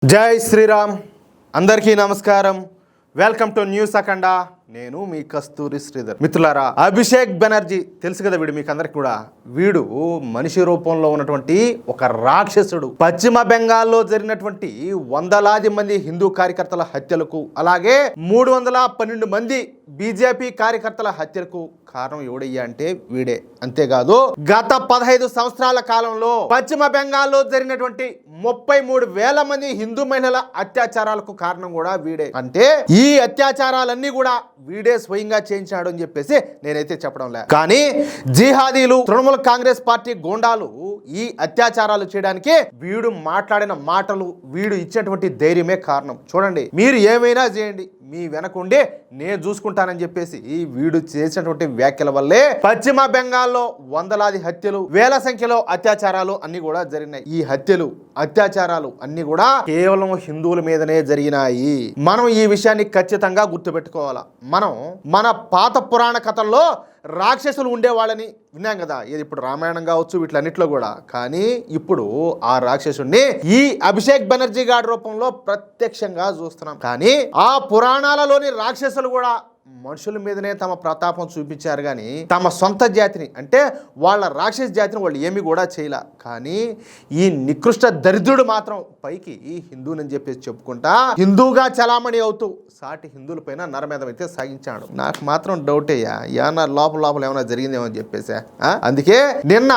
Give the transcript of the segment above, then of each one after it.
జై శ్రీరామ్. అందరికీ నమస్కారం. వెల్కమ్ టు న్యూస్ అఖండ. నేను మీ కస్తూరి శ్రీధర్. మిత్రులారా, అభిషేక్ బెనర్జీ తెలుసు కదా, వీడు మీకు అందరికి కూడా. వీడు మనిషి రూపంలో ఉన్నటువంటి ఒక రాక్షసుడు. పశ్చిమ బెంగాల్లో జరిగినటువంటి వందలాది మంది హిందూ కార్యకర్తల హత్యలకు, అలాగే 312 మంది బీజేపీ కార్యకర్తల హత్యలకు కారణం ఎవడయ్యా అంటే వీడే. అంతేకాదు, గత 15 సంవత్సరాల కాలంలో పశ్చిమ బెంగాల్లో జరిగినటువంటి 33,000 మంది హిందూ మహిళల అత్యాచారాలకు కారణం కూడా వీడే. అంటే ఈ అత్యాచారాలన్నీ కూడా వీడే స్వయంగా చేయించాడు అని చెప్పేసి నేనైతే చెప్పడం లేదు. కానీ జిహాదీలు, తృణమూల కాంగ్రెస్ పార్టీ గూండాలు ఈ అత్యాచారాలు చేయడానికి వీడు మాట్లాడిన మాటలు, వీడు ఇచ్చినటువంటి ధైర్యమే కారణం. చూడండి, మీరు ఏమైనా చేయండి, మీ వెనకుండి నేను చూసుకుంటానని చెప్పేసి వీడు చేసినటువంటి వ్యాఖ్యల వల్లే పశ్చిమ బెంగాల్లో వందలాది హత్యలు, వేల సంఖ్యలో అత్యాచారాలు అన్ని కూడా జరిగినాయి. ఈ హత్యలు, అత్యాచారాలు అన్ని కూడా కేవలం హిందువుల మీదనే జరిగినాయి. మనం ఈ విషయాన్ని ఖచ్చితంగా గుర్తుపెట్టుకోవాలా. మనం మన పాత పురాణ కథల్లో రాక్షసులు ఉండేవాళ్ళని విన్నాం కదా, ఇది ఇప్పుడు రామాయణం కావచ్చు, వీటిలన్నిట్లో కూడా. కానీ ఇప్పుడు ఆ రాక్షసుడిని ఈ అభిషేక్ బెనర్జీ గారి రూపంలో ప్రత్యక్షంగా చూస్తున్నాం. కానీ ఆ పురాణాలలోని రాక్షసులు కూడా మనుషుల మీదనే తమ ప్రతాపం చూపించారు, కానీ తమ సొంత జాతిని, అంటే వాళ్ళ రాక్షస జాతిని వాళ్ళు ఏమి కూడా చేయలే. కానీ ఈ నికృష్ట దరిద్రుడు మాత్రం పైకి హిందూనని చెప్పేసి చెప్పుకుంటా హిందూగా చలామణి అవుతూ సాటి హిందువుల పైన నరమేధం అయితే సాగించాడు. నాకు మాత్రం డౌట్ అయ్యా, ఏమన్నా లోపల ఏమైనా జరిగిందేమో అని చెప్పేసి. అందుకే నిన్న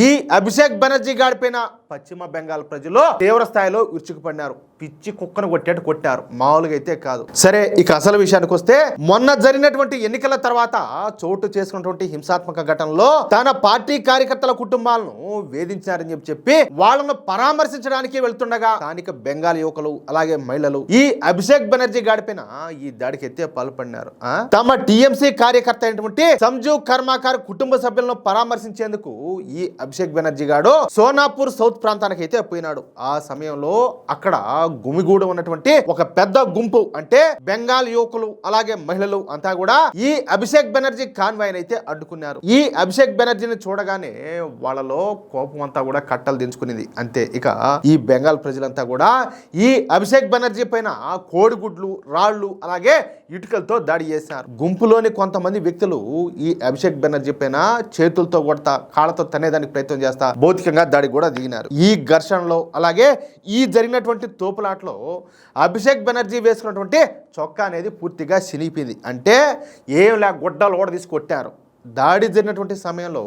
ఈ అభిషేక్ బెనర్జీ గారి పైన పశ్చిమ బెంగాల్ ప్రజలు తీవ్ర స్థాయిలో విరుచుకుపడినారు. పిచ్చి కుక్కను కొట్టేట్టు కొట్టారు, మామూలుగా అయితే కాదు. సరే, ఇక అసలు విషయానికి వస్తే, మొన్న జరిగినటువంటి ఎన్నికల తర్వాత చోటు చేసుకున్నటువంటి హింసాత్మక ఘటనలో తన పార్టీ కార్యకర్తల కుటుంబాలను వేధించారని చెప్పి వాళ్ళను పరామర్శించడానికి వెళ్తుండగా స్థానిక బెంగాల్ యువకులు, అలాగే మహిళలు ఈ అభిషేక్ బెనర్జీ గాడిపైన ఈ దాడికి అయితే పాల్పడినారు. తమ టీఎంసీ కార్యకర్త అయినటువంటి సంజు కర్మాకర్ కుటుంబ సభ్యులను పరామర్శించేందుకు ఈ అభిషేక్ బెనర్జీ గాడు సోనాపూర్ సౌత్ ప్రాంతానికి అయితే పోయినాడు. ఆ సమయంలో అక్కడ గుమిగూడు ఉన్నటువంటి ఒక పెద్ద గుంపు, అంటే బెంగాల్ యువకులు అలాగే మహిళలు అంతా కూడా ఈ అభిషేక్ బెనర్జీ కాన్వాయ్ అయితే అడ్డుకున్నారు. ఈ అభిషేక్ బెనర్జీని చూడగానే వాళ్ళలో కోపం అంతా కూడా కట్టలు దించుకునేది. అంతే, ఇక ఈ బెంగాల్ ప్రజలంతా కూడా ఈ అభిషేక్ బెనర్జీ పైన కోడిగుడ్లు, రాళ్లు, అలాగే ఇటుకలతో దాడి చేశారు. గుంపులోని కొంతమంది వ్యక్తులు ఈ అభిషేక్ బెనర్జీ పైన చేతులతో కొడతా, కాళ్ళతో తనేదానికి ప్రయత్నం చేస్తా భౌతికంగా దాడి కూడా దిగినారు. ఈ ఘర్షణలో, అలాగే ఈ జరిగినటువంటి తోపులాట్లో అభిషేక్ బెనర్జీ వేసుకున్నటువంటి చొక్కా అనేది పూర్తిగా చినిగిపోయింది. అంటే ఏం లే, గుడ్డలు కూడా తీసి కొట్టారు. దాడి జరిగినటువంటి సమయంలో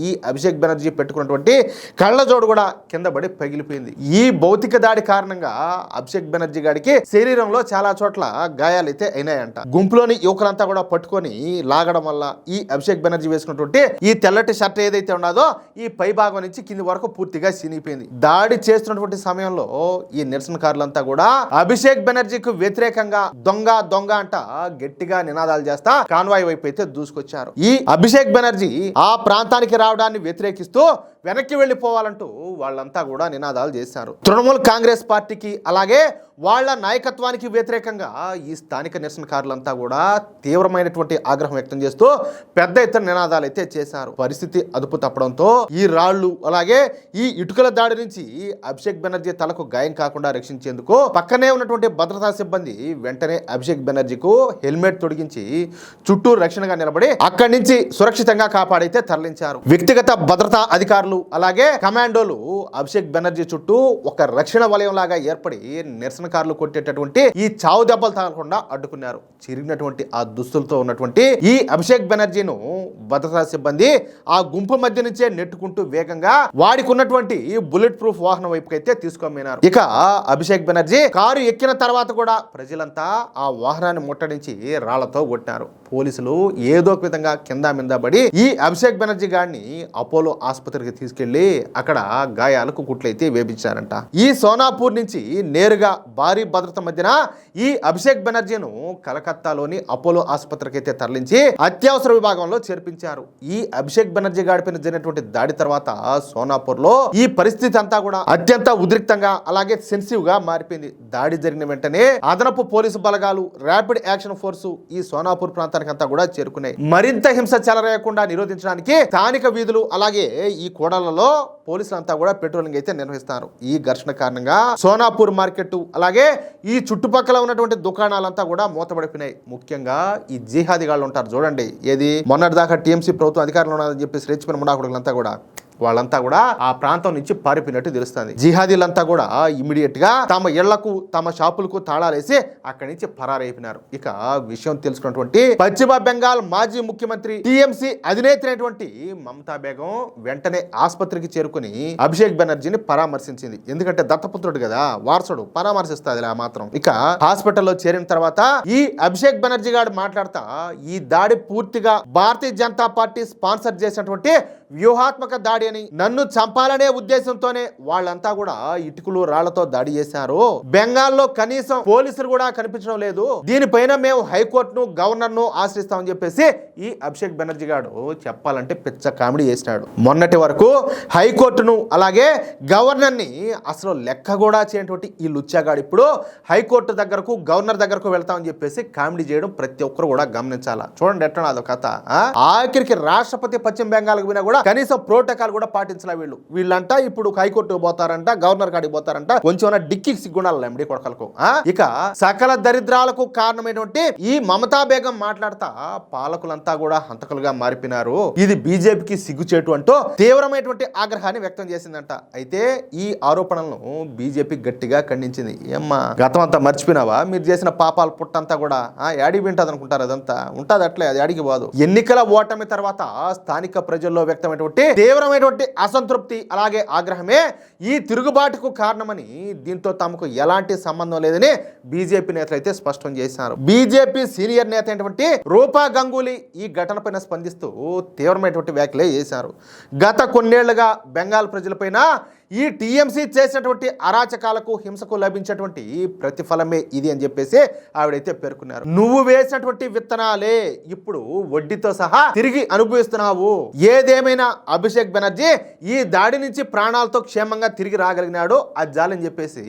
ఈ అభిషేక్ బెనర్జీ పెట్టుకున్నటువంటి కళ్ళజోడు కూడా కింద పడి పగిలిపోయింది. ఈ భౌతిక దాడి కారణంగా అభిషేక్ బెనర్జీ గారికి శరీరంలో చాలా చోట్ల గాయాలైతే అయినాయంట. గుంపులోని యువకులంతా కూడా పట్టుకొని లాగడం వల్ల ఈ అభిషేక్ బెనర్జీ వేసుకున్నటువంటి ఈ తెల్లటి షర్ట్ ఏదైతే ఉన్నదో ఈ పై భాగం నుంచి కింది వరకు పూర్తిగా చినిగిపోయింది. దాడి చేస్తున్నటువంటి సమయంలో ఈ నిరసనకారులంతా కూడా అభిషేక్ బెనర్జీకి వ్యతిరేకంగా దొంగ దొంగ అంట గట్టిగా నినాదాలు చేస్తా కాన్వాయ్ వైపు అయితే దూసుకొచ్చారు. ఈ అభిషేక్ బెనర్జీ ఆ ప్రాంతానికి రావడాన్ని వ్యతిరేకిస్తూ వెనక్కి వెళ్ళిపోవాలంటూ వాళ్ళంతా కూడా నినాదాలు చేశారు. తృణమూల్ కాంగ్రెస్ పార్టీకి, అలాగే వాళ్ళ నాయకత్వానికి వ్యతిరేకంగా ఈ స్థానిక నిరసనకారులంతా కూడా తీవ్రమైనటువంటి ఆగ్రహం వ్యక్తం చేస్తూ పెద్ద ఎత్తున నినాదాలు అయితే చేశారు. పరిస్థితి అదుపు తప్పడంతో ఈ రాళ్లు, అలాగే ఈ ఇటుకల దాడి నుంచి అభిషేక్ బెనర్జీ తలకు గాయం కాకుండా రక్షించేందుకు పక్కనే ఉన్నటువంటి భద్రతా సిబ్బంది వెంటనే అభిషేక్ బెనర్జీకు హెల్మెట్ తొడిగించి చుట్టూ రక్షణగా నిలబడి అక్కడి నుంచి సురక్షితంగా కాపాడైతే తరలించారు. వ్యక్తిగత భద్రతా అధికారులు, అలాగే కమాండోలు అభిషేక్ బెనర్జీ చుట్టూ ఒక రక్షణ వలయం లాగా ఏర్పడి నిరసనకారులు కొట్టేటటువంటి ఈ చావు దెబ్బలు తగలకుండా అడ్డుకున్నారు. చిరిగినటువంటి ఆ దుస్తులతో ఉన్నటువంటి ఈ అభిషేక్ బెనర్జీను భద్రతా సిబ్బంది ఆ గుంపు మధ్య నుంచే నెట్టుకుంటూ వేగంగా వాడికి ఉన్నటువంటి బుల్లెట్ ప్రూఫ్ వాహనం వైపుకి అయితే తీసుకొమ్మినారు. ఇక అభిషేక్ బెనర్జీ కారు ఎక్కిన తర్వాత కూడా ప్రజలంతా ఆ వాహనాన్ని ముట్టడించి రాళ్లతో కొట్టారు. పోలీసులు ఏదో ఒక విధంగా కింద మింద పడి ఈ అభిషేక్ బెనర్జీ గారిని అపోలో ఆసుపత్రికి తీసుకెళ్లి అక్కడ గాయాలకు కుట్లయితే వేపించారంట. ఈ సోనాపూర్ నుంచి నేరుగా భారీ భద్రత మధ్యన ఈ అభిషేక్ బెనర్జీను కలకత్తాలోని అపోలో ఆసుపత్రికి అయితే తరలించి అత్యవసర విభాగంలో చేర్పించారు. ఈ అభిషేక్ బెనర్జీ గాడిపైన జరిగినటువంటి దాడి తర్వాత సోనాపూర్ లో ఈ పరిస్థితి అంతా కూడా అత్యంత ఉద్రిక్తంగా, అలాగే సెన్సిటివ్ గా మారిపోయింది. దాడి జరిగిన వెంటనే అదనపు పోలీసు బలగాలు, ర్యాపిడ్ యాక్షన్ ఫోర్సు ఈ సోనాపూర్ ప్రాంతానికి అంతా కూడా చేరుకున్నాయి. మరింత హింస చెలరేయకుండా నిరోధించడానికి స్థానిక వీధులు, అలాగే ఈ కూడళ్లలో పోలీసులంతా కూడా పెట్రోలింగ్ అయితే నిర్వహిస్తారు. ఈ ఘర్షణ కారణంగా సోనాపూర్ మార్కెట్, అలాగే ఈ చుట్టుపక్కల ఉన్నటువంటి దుకాణాలంతా కూడా మూతపడిపోయినాయి. ముఖ్యంగా ఈ జిహాదీగాళ్ళు ఉంటారు చూడండి, ఏది మొన్నటిదాకా టీఎంసీ ప్రభుత్వం అధికారంలో ఉన్నదని చెప్పేసి రెచ్చిపోయిన ముడాకుడులంతా కూడా వాళ్ళంతా కూడా ఆ ప్రాంతం నుంచి పారిపోయినట్టు తెలుస్తుంది. జిహాదీలంతా కూడా ఇమీడియట్ గా తమ ఇళ్లకు తమ షాపులకు తాళాలేసి అక్కడి నుంచి పరారైపోయినారు. ఇక విషయం తెలుసుకున్నటువంటి పశ్చిమ బెంగాల్ మాజీ ముఖ్యమంత్రి టీఎంసీ అధినేత్రి అయినటువంటి మమతా బేగం వెంటనే ఆసుపత్రికి చేరుకుని అభిషేక్ బెనర్జీని పరామర్శించింది. ఎందుకంటే దత్తపుత్రుడు కదా, వారసుడు, పరామర్శిస్తుంది ఆ మాత్రం. ఇక హాస్పిటల్లో చేరిన తర్వాత ఈ అభిషేక్ బెనర్జీ గారు మాట్లాడతా ఈ దాడి పూర్తిగా భారతీయ జనతా పార్టీ స్పాన్సర్ చేసినటువంటి వ్యూహాత్మక దాడి అని, నన్ను చంపాలనే ఉద్దేశంతోనే వాళ్ళంతా కూడా ఇటుకలు రాళ్లతో దాడి చేశారు. బెంగాల్లో కనీసం పోలీసులు కూడా కనిపించడం లేదు. దీనిపైన మేము హైకోర్టును గవర్నర్ను ఆశ్రయిస్తామని చెప్పేసి ఈ అభిషేక్ బెనర్జీ గారు చెప్పాలంటే పిచ్చ కామెడీ చేసినాడు. మొన్నటి వరకు హైకోర్టును అలాగే గవర్నర్ని అసలు లెక్క కూడా చేయనటువంటి ఈ లుచ్చాగాడు ఇప్పుడు హైకోర్టు దగ్గరకు గవర్నర్ దగ్గరకు వెళ్తామని చెప్పేసి కామెడీ చేయడం ప్రతి ఒక్కరు కూడా గమనించాలా. చూడండి ఎట్లా అదో కథ. ఆఖరికి రాష్ట్రపతి పశ్చిమ బెంగాల్కి పోయినా కూడా కనీసం ప్రోటోకాల్ కూడా పాటించలే వీళ్ళంట ఇప్పుడు హైకోర్టు పోతారంట, గవర్నర్ కాడికి పోతారంట, కొంచెం డిక్కి సిగ్గుండాలి ఎండి కొడకలకు. ఇక సకల దరిద్రాలకు కారణమైనటువంటి ఈ మమతా బేగం మాట్లాడతా పాలకులంతా కూడా హంతకులుగా మారిపోయినారు, ఇది బీజేపీకి సిగ్గుచేటు అంటూ తీవ్రమైనటువంటి ఆగ్రహాన్ని వ్యక్తం చేసిందంట. అయితే ఈ ఆరోపణలను బీజేపీ గట్టిగా ఖండించింది. ఏమ్మా గతం అంతా మర్చిపోయినావా? మీరు చేసిన పాపాల పుట్టంతా కూడా యాడికి వింటది అనుకుంటారు, అదంతా ఉంటది అట్లే, అది యాడికి పోదు. ఎన్నికల ఓటమి తర్వాత స్థానిక ప్రజల్లో వ్యక్తమైనటువంటి తీవ్రమైనటువంటి అసంతృప్తి అలాగే ఆగ్రహమే ఈ తిరుగుబాటుకు కారణమని, దీంతో తమకు ఎలాంటి సంబంధం లేదని బీజేపీ నేతలు అయితే స్పష్టం చేశారు. బీజేపీ సీనియర్ నేత అయినటువంటి రూపా గంగూలీ ఈ ఘటనపైన స్పందిస్తూ తీవ్రమైనటువంటి వ్యాఖ్యలే చేశారు. గత కొన్నేళ్లుగా బెంగాల్ ప్రజలపైన ఈ టీఎంసీ చేసినటువంటి అరాచకాలకు హింసకు లభించేటువంటి ప్రతిఫలమే ఇది అని చెప్పేసి ఆవిడైతే పేర్కొన్నారు. నువ్వు వేసినటువంటి విత్తనాలే ఇప్పుడు వడ్డీతో సహా తిరిగి అనుభవిస్తున్నావు. ఏదేమైనా అభిషేక్ బెనర్జీ ఈ దాడి నుంచి ప్రాణాలతో క్షేమంగా తిరిగి రాగలిగినాడు, అది జాలని చెప్పేసి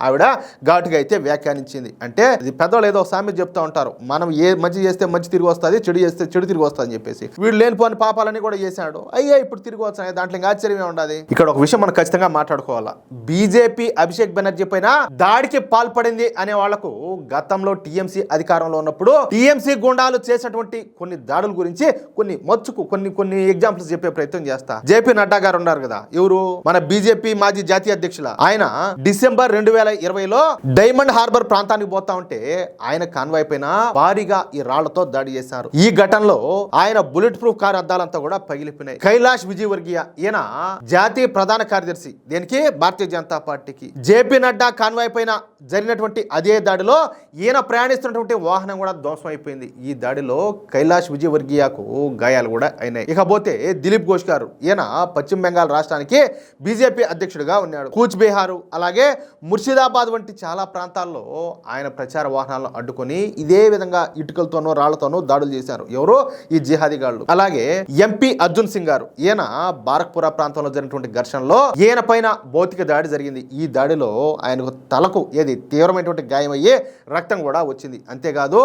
ఆవిడ ఘాటుగా అయితే వ్యాఖ్యానించింది. అంటే ఇది పెద్దవాళ్ళు ఏదో సామెత చెప్తా ఉంటారు, మనం ఏ మంచి చేస్తే మంచి తిరిగి వస్తుంది, చెడు చేస్తే చెడు తిరిగి వస్తుంది అని చెప్పేసి. వీడు లేనిపోని పాపాలని కూడా చేశాడు, అయ్యా ఇప్పుడు తిరిగి వస్తున్నాయి, దాంట్లో ఇంకా ఆశ్చర్యమే ఉండదు. ఇక్కడ ఒక విషయం మనం ఖచ్చితంగా మాట్లాడుకోవాలా. బీజేపీ అభిషేక్ బెనర్జీ పైన దాడికి పాల్పడింది అనే వాళ్లకు గతంలో టీఎంసీ అధికారంలో ఉన్నప్పుడు టీఎంసీ గుండాలు చేసినటువంటి కొన్ని దాడుల గురించి కొన్ని ఎగ్జాంపుల్స్ చెప్పే ప్రయత్నం చేస్తా. జేపీ నడ్డా గారు ఉన్నారు కదా, ఎవరు మన బీజేపీ మాజీ జాతీయ అధ్యక్షుల ఆయన డిసెంబర్ 2020లో డైమండ్ హార్బర్ ప్రాంతానికి పోతా ఉంటే ఆయన కాన్వాయ్ పైన భారీగా ఈ రాళ్లతో దాడి చేశారు. ఈ ఘటనలో ఆయన బుల్లెట్ ప్రూఫ్ కార్ అద్దాలంతా కూడా పగిలిపోయినాయి. కైలాష్ విజయవర్గీయ ఈయన జాతీయ ప్రధాన కార్యదర్శి, దేనికి భారతీయ జనతా పార్టీకి. జేపీ నడ్డా కాన్వాయ్ పైన జరిగినటువంటి అదే దాడిలో ఈయన ప్రయాణిస్తున్నటువంటి వాహనం కూడా ధ్వంసం అయిపోయింది. ఈ దాడిలో కైలాష్ విజయవర్గీయకు గాయాలు కూడా అయినాయి. ఇకపోతే దిలీప్ ఘోష్ గారు, ఈయన పశ్చిమ బెంగాల్ రాష్ట్రానికి బీజేపీ అధ్యక్షుడిగా ఉన్నాడు. కూచ్ బీహార్ అలాగే ముర్షిదాబాద్ వంటి చాలా ప్రాంతాల్లో ఆయన ప్రచార వాహనాలను అడ్డుకొని ఇదే విధంగా ఇటుకలతోనూ రాళ్లతోనూ దాడులు చేశారు. ఎవరు? ఈ జిహాదీగాళ్లు. అలాగే ఎంపీ అర్జున్ సింగ్ గారు, ఈయన బారక్పురా ప్రాంతంలో జరిగినటువంటి ఘర్షణలో ఈయన పైన భౌతిక దాడి జరిగింది. ఈ దాడిలో ఆయనకు తలకు తీవ్రమైనటువంటి గాయమయ్యే రక్తం కూడా వచ్చింది. అంతేకాదు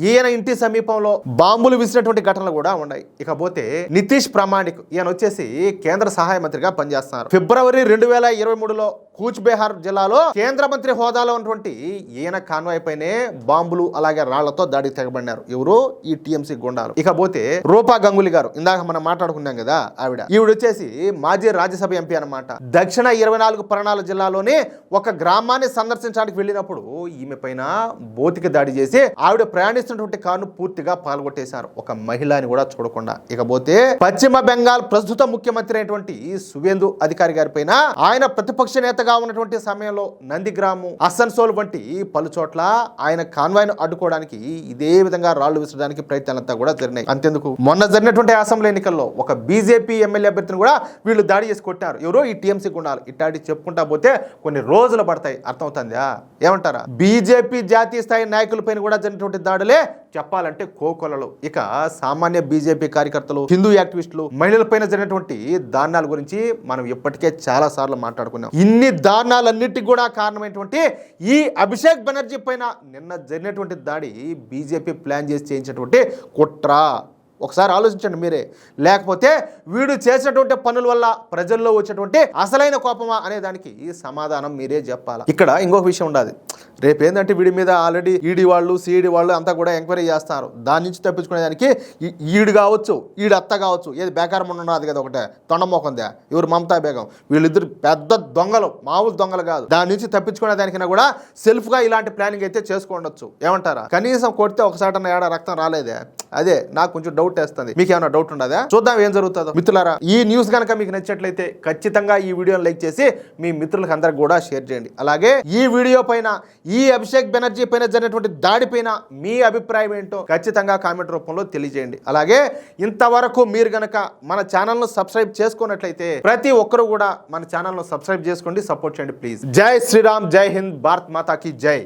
ఈయన ఇంటి సమీపంలో బాంబులు విసినటువంటి ఘటనలు కూడా ఉన్నాయి. ఇకపోతే నితీష్ ప్రామాణిక్, ఈయన వచ్చేసి కేంద్ర సహాయ మంత్రిగా పనిచేస్తున్నారు. ఫిబ్రవరి 2023లో కూచ్ బెహార్ జిల్లాలో కేంద్ర మంత్రి హోదాలో ఉన్నటువంటి ఈయన కాన్వాయ్ పైనే బాంబులు అలాగే రాళ్లతో దాడికి తెగబడినారు. ఎవరు? ఈ టీఎంసీ గుండాలు. ఇకపోతే రూపా గంగూలీ గారు, ఇందాక మనం మాట్లాడుకున్నాం కదా, ఈవిడ వచ్చేసి మాజీ రాజ్యసభ ఎంపీ అన్నమాట. దక్షిణ 24 పరనాల జిల్లాలోని ఒక గ్రామాన్ని సందర్శించడానికి వెళ్ళినప్పుడు ఈమె పైన భౌతిక దాడి చేసి ఆవిడ ప్రయాణిస్తున్నటువంటి కారును పూర్తిగా పాల్గొట్టేశారు, ఒక మహిళని కూడా చూడకుండా. ఇకపోతే పశ్చిమ బెంగాల్ ప్రస్తుత ముఖ్యమంత్రి అయినటువంటి సువేందు అధికారి గారి పైన ఆయన ప్రతిపక్ష నేతగా ఉన్నటువంటి సమయంలో నందిగ్రాము, అసన్సోల్ వంటి పలు చోట్ల ఆయన కాన్వాయ్ను అడ్డుకోవడానికి ఇదే విధంగా రాళ్లు విసరడానికి ప్రయత్నాలంతా కూడా జరిగినాయి. అంతేందుకు మొన్న జరిగినటువంటి అసెంబ్లీ ఎన్నికల్లో ఒక బీజేపీ ఎమ్మెల్యే అభ్యర్థిని కూడా వీళ్ళు దాడి చేసి కొట్టారు. ఎవరో ఈ టీఎంసీ గుండాలు. ఇట్లాంటి చెప్పుకుంటా పోతే కొన్ని రోజులు పడతాయి. అర్థమవుతుందా? ఏమంటారా? బీజేపీ జాతీయ స్థాయి నాయకులపైన కూడా జరిగినటువంటి దాడులే చెప్పాలంటే కోకొలలు. ఇక సామాన్య బీజేపీ కార్యకర్తలు, హిందూ యాక్టివిస్టులు, మహిళలపైన జరిగినటువంటి దారుణాల గురించి మనం ఇప్పటికే చాలా సార్లు మాట్లాడుకున్నాం. ఇన్ని దారుణాలన్నిటికీ కూడా కారణమైనటువంటి ఈ అభిషేక్ బెనర్జీ పైన నిన్న జరిగినటువంటి దాడి బీజేపీ ప్లాన్ చేసి చేయించినటువంటి కుట్ర. ఒకసారి ఆలోచించండి మీరే. లేకపోతే వీడు చేసినటువంటి పనుల వల్ల ప్రజల్లో వచ్చేటువంటి అసలైన కోపమా అనే దానికి ఈ సమాధానం మీరే చెప్పాలి. ఇక్కడ ఇంకొక విషయం ఉండాలి. రేపు ఏంటంటే వీడి మీద ఆల్రెడీ ఈడీ వాళ్ళు సిఈడి వాళ్ళు అంతా కూడా ఎంక్వైరీ చేస్తున్నారు. దాని నుంచి తప్పించుకునేదానికి ఈడు కావచ్చు, ఈడు అత్త కావచ్చు, ఏది బేకారం ఉన్నది కదా ఒకటే తొండమోకందే ఎవరు మమతా బేగం, వీళ్ళిద్దరు పెద్ద దొంగలు, మామూలు దొంగలు కాదు. దాని నుంచి తప్పించుకునే దానికైనా కూడా సెల్ఫ్గా ఇలాంటి ప్లానింగ్ అయితే చేసుకోండొచ్చు. ఏమంటారా? కనీసం కొడితే ఒకసారి ఏడా రక్తం రాలేదే, అదే నాకు కొంచెం డౌట్ వేస్తుంది. మీకు ఏమైనా డౌట్ ఉండదా? చూద్దాం ఏం జరుగుతుందో. మిత్రులారా, ఈ న్యూస్ కనుక మీకు నచ్చినట్లయితే ఖచ్చితంగా ఈ వీడియోని లైక్ చేసి మీ మిత్రులకు అందరికి కూడా షేర్ చేయండి. అలాగే ఈ వీడియో పైన, ఈ అభిషేక్ బెనర్జీ పైన జరిగినటువంటి దాడి పైన మీ అభిప్రాయం ఏంటో ఖచ్చితంగా కామెంట్ రూపంలో తెలియజేయండి. అలాగే ఇంతవరకు మీరు గనక మన ఛానల్ను సబ్స్క్రైబ్ చేసుకున్నట్లయితే ప్రతి ఒక్కరు కూడా మన ఛానల్ను సబ్స్క్రైబ్ చేసుకోండి, సపోర్ట్ చేయండి ప్లీజ్. జై శ్రీరామ్, జై హింద్, భారత్ మాతాకి జై.